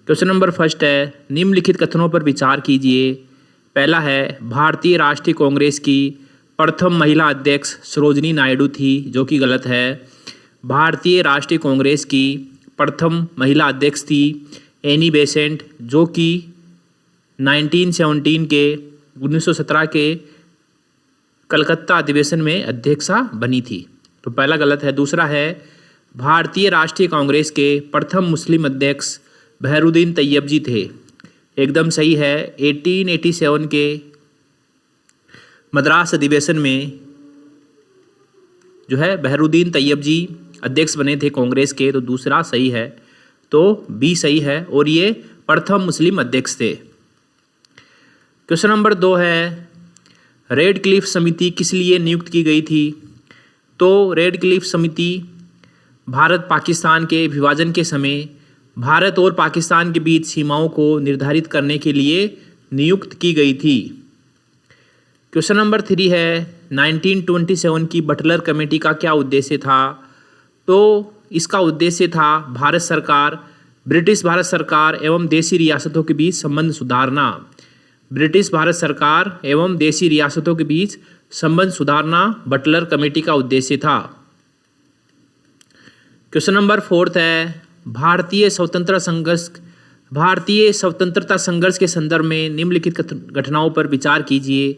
Question number first है, निम्नलिखित कथनों पर विचार कीजिए। पहला है, भारतीय राष्ट्रीय कांग्रेस की प्रथम महिला अध्यक्ष सरोजिनी नायडू थी, जो कि गलत है। भारतीय राष्ट्रीय कांग्रेस की प्रथम महिला अध्यक्ष थी एनी बेसेंट, जो कि 1917 के कलकत्ता अधिवेशन में अध्यक्षा बनी थी। तो पहला गलत है। दूसरा है, भारतीय राष्ट्रीय कांग्रेस के प्रथम मुस्लिम अध्यक्ष बहरुद्दीन तैयब जी थे, एकदम सही है। 1887 के मद्रास अधिवेशन में जो है बहरुद्दीन तैयब जी अध्यक्ष बने थे कांग्रेस के, तो दूसरा सही है, तो बी सही है और ये प्रथम मुस्लिम अध्यक्ष थे। क्वेश्चन नंबर 2 है, रेड क्लिफ समिति किस लिए नियुक्त की गई थी? तो रेड क्लिफ समिति भारत पाकिस्तान के विभाजन के समय भारत और पाकिस्तान के बीच सीमाओं को निर्धारित करने के लिए नियुक्त की गई थी। क्वेश्चन नंबर 3 है, 1927 की बटलर कमेटी का क्या उद्देश्य था? तो इसका उद्देश्य था ब्रिटिश भारत सरकार एवं देशी रियासतों के बीच संबंध सुधारना। ब्रिटिश भारत सरकार एवं देशी रियासतों के बीच संबंध सुधारना बटलर कमेटी का उद्देश्य था। क्वेश्चन नंबर 4 है, भारतीय स्वतंत्रता संघर्ष के संदर्भ में निम्नलिखित घटनाओं पर विचार कीजिए।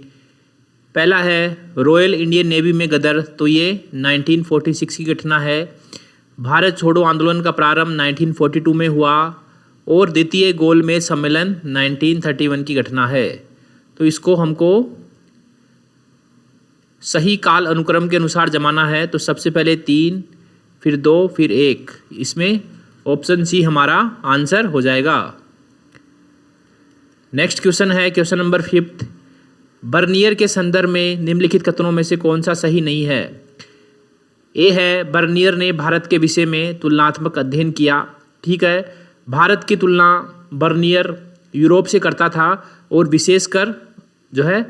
पहला है, रॉयल इंडियन नेवी में गदर, तो ये 1946 की घटना है। भारत छोड़ो आंदोलन का प्रारंभ 1942 में हुआ और द्वितीय गोलमेज सम्मेलन 1931 की घटना है। तो इसको हमको सही काल अनुक्रम के अनुसार जमाना है, तो सबसे पहले 3, फिर 2, फिर 1। इसमें ऑप्शन सी हमारा आंसर हो जाएगा। नेक्स्ट क्वेश्चन है, क्वेश्चन नंबर 5, बर्नियर के संदर्भ में निम्नलिखित कथनों में से कौन सा सही नहीं है? ए है, बर्नियर ने भारत के विषय में तुलनात्मक अध्ययन किया। ठीक है, भारत की तुलना बर्नियर यूरोप से करता था और विशेषकर जो है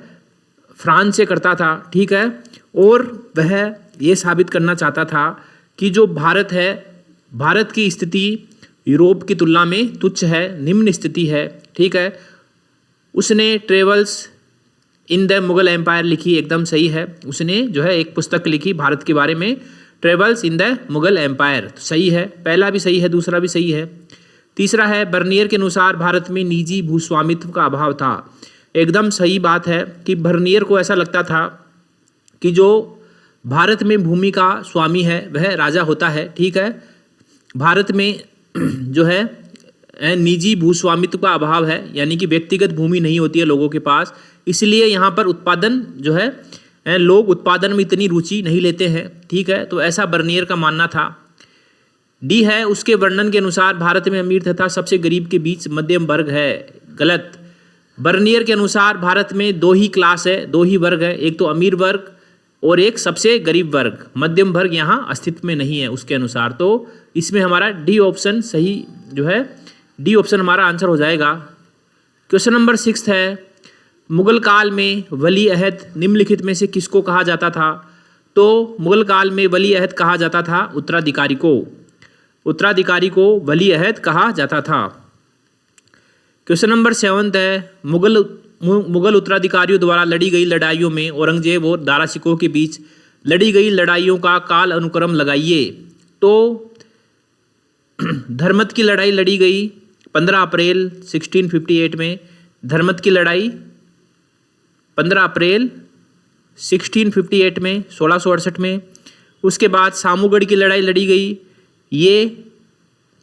फ्रांस से करता था। ठीक है, और वह ये साबित करना चाहता था कि जो भारत है, भारत की स्थिति यूरोप की तुलना में तुच्छ है, निम्न स्थिति है। ठीक है, उसने travels in the Mughal empire लिखी, एकदम सही है। उसने जो है एक पुस्तक लिखी भारत के बारे में, travels in the Mughal empire, सही है। पहला भी सही है, दूसरा भी सही है। तीसरा है, बर्नियर के अनुसार भारत में निजी भूस्वामित्व का अभाव था। एकदम सही बात है कि बर्नियर को ऐसा लगता था कि जो भारत में भूमि का स्वामी है वह राजा होता है। ठीक है, भारत में जो है निजी भूस्वामित्व का अभाव है, यानी कि व्यक्तिगत भूमि नहीं होती है लोगों के पास, इसलिए यहाँ पर उत्पादन जो है लोग उत्पादन में इतनी रुचि नहीं लेते हैं। ठीक है, तो ऐसा बर्नियर का मानना था। डी है, उसके वर्णन के अनुसार भारत में अमीर तथा सबसे गरीब के बीच मध्यम वर्ग है, गलत। बर्नियर के अनुसार भारत में 2 ही क्लास है, 2 ही वर्ग है, एक तो अमीर वर्ग और एक सबसे गरीब वर्ग, मध्यम वर्ग यहाँ अस्तित्व में नहीं है उसके अनुसार। तो इसमें हमारा डी ऑप्शन सही जो है, डी ऑप्शन हमारा आंसर हो जाएगा। क्वेश्चन नंबर 6 है, मुगल काल में वली अहद निम्नलिखित में से किसको कहा जाता था? तो मुगल काल में वली अहद कहा जाता था उत्तराधिकारी को, उत्तराधिकारी को वली अहद कहा जाता था। क्वेश्चन नंबर 7 है, मुगल उत्तराधिकारियों द्वारा लड़ी गई लड़ाइयों में औरंगजेब और दारा शिकोह के बीच लड़ी गई लड़ाइयों का काल अनुक्रम लगाइए। तो धर्मत की लड़ाई लड़ी गई 15 अप्रैल 1658 में, धर्मत की लड़ाई 15 अप्रैल 1658 में, 1668 में। उसके बाद सामूगढ़ की लड़ाई लड़ी गई, ये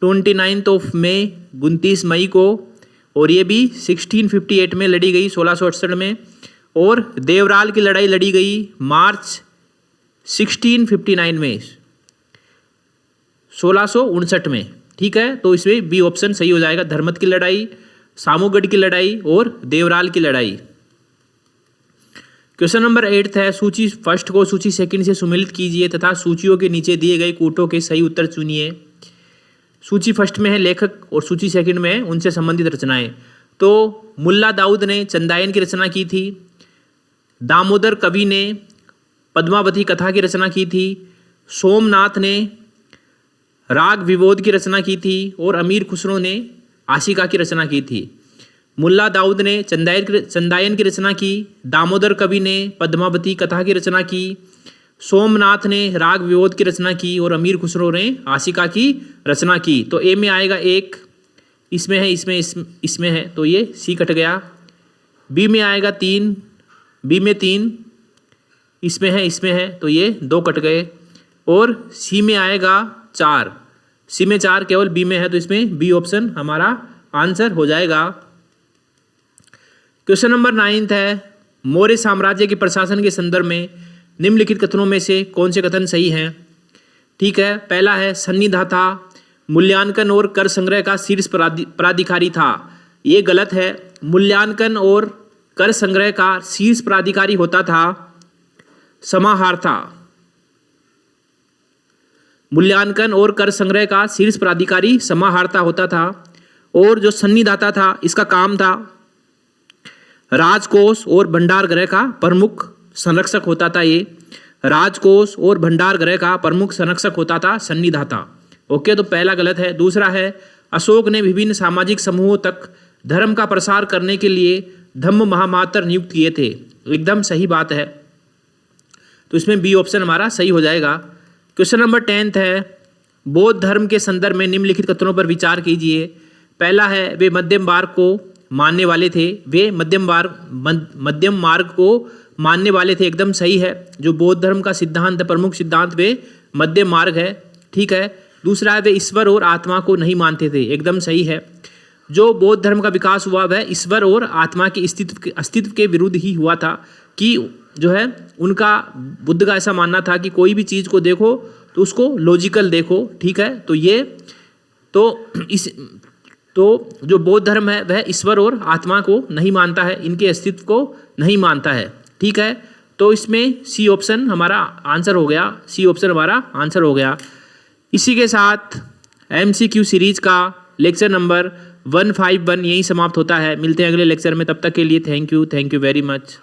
29 मई 29 मई को, और ये भी 1658 में लड़ी गई, 1668 में। और देवराल की लड़ाई लड़ी गई मार्च 1659 में, 1659 में। ठीक है, तो इसमें बी ऑप्शन सही हो जाएगा, धर्मत की लड़ाई, सामूगढ़ की लड़ाई और देवराल की लड़ाई। क्वेश्चन नंबर 8 है, सूची फर्स्ट को सूची सेकंड से सुमेलित कीजिए तथा सूचियों के नीचे दिए गए कूटों के सही उत्तर चुनिए। सूची फर्स्ट में है लेखक और सूची सेकंड में है उनसे संबंधित रचनाएं। तो मुल्ला दाऊद ने चंदायन की रचना की थी, दामोदर कवि ने पद्मावती कथा की रचना की थी, सोमनाथ ने राग विबोध की रचना की थी और अमीर खुसरो ने आशिका की रचना की थी। मुल्ला दाऊद ने चंदायन की रचना की। दामोदर कवि ने पद्मावती कथा की रचना की। सोमनाथ ने राग विभोद की रचना की और अमीर खुसरो ने आशिका की रचना की। तो ए में आएगा 1, इसमें है, इसमें है, तो ये सी कट गया। बी में आएगा 3, बी में 3, इसमें है, तो ये 2 कट गए। और सी में आएगा 4, सी में 4 केवल बी में है, तो इसमें बी ऑप्शन हमारा आंसर हो जाएगा। क्वेश्चन नंबर 9 है, मौर्य साम्राज्य के प्रशासन के संदर्भ में निम्नलिखित कथनों में से कौन से कथन सही हैं? ठीक है, पहला है सन्निधाता मूल्यांकन और कर संग्रह का शीर्ष प्राधिकारी था। ये गलत है। मूल्यांकन और कर संग्रह का शीर्ष प्राधिकारी होता था समाहर्ता। मूल्यांकन और कर संग्रह का शीर्ष प्राधिकारी समाहर्ता होता था। और जो सन्निधाता था, इसका काम था राजकोष और भंडार गृह का प्रमुख संरक्षक होता था। ये राजकोष और भंडार गृह का प्रमुख संरक्षक होता था सन्निधाता। ओके, तो पहला गलत है। दूसरा है अशोक ने विभिन्न सामाजिक समूहों तक धर्म का प्रसार करने के लिए धम्म महामात्र नियुक्त किए थे। एकदम सही बात है, तो इसमें बी ऑप्शन हमारा सही हो जाएगा। क्वेश्चन नंबर 10 है, बौद्ध धर्म के संदर्भ में निम्नलिखित कथनों पर विचार कीजिए। पहला है वे मध्यम मार्ग को मानने वाले थे। वे मध्यम मार्ग को मानने वाले थे, एकदम सही है। जो बौद्ध धर्म का सिद्धांत, प्रमुख सिद्धांत, वे मध्यम मार्ग है। ठीक है। दूसरा है वे ईश्वर और आत्मा को नहीं मानते थे, एकदम सही है। जो बौद्ध धर्म का विकास हुआ वह ईश्वर और आत्मा के अस्तित्व के विरुद्ध ही हुआ था। कि जो है उनका, बुद्ध का ऐसा मानना था कि कोई भी चीज़ को देखो तो उसको लॉजिकल देखो। ठीक है, तो ये तो जो बौद्ध धर्म है वह ईश्वर और आत्मा को नहीं मानता है, इनके अस्तित्व को नहीं मानता है। ठीक है, तो इसमें सी ऑप्शन हमारा आंसर हो गया। सी ऑप्शन हमारा आंसर हो गया। इसी के साथ MCQ सीरीज का लेक्चर नंबर 151 यहीं समाप्त होता है। मिलते हैं अगले लेक्चर में, तब तक के लिए थैंक यू वेरी मच।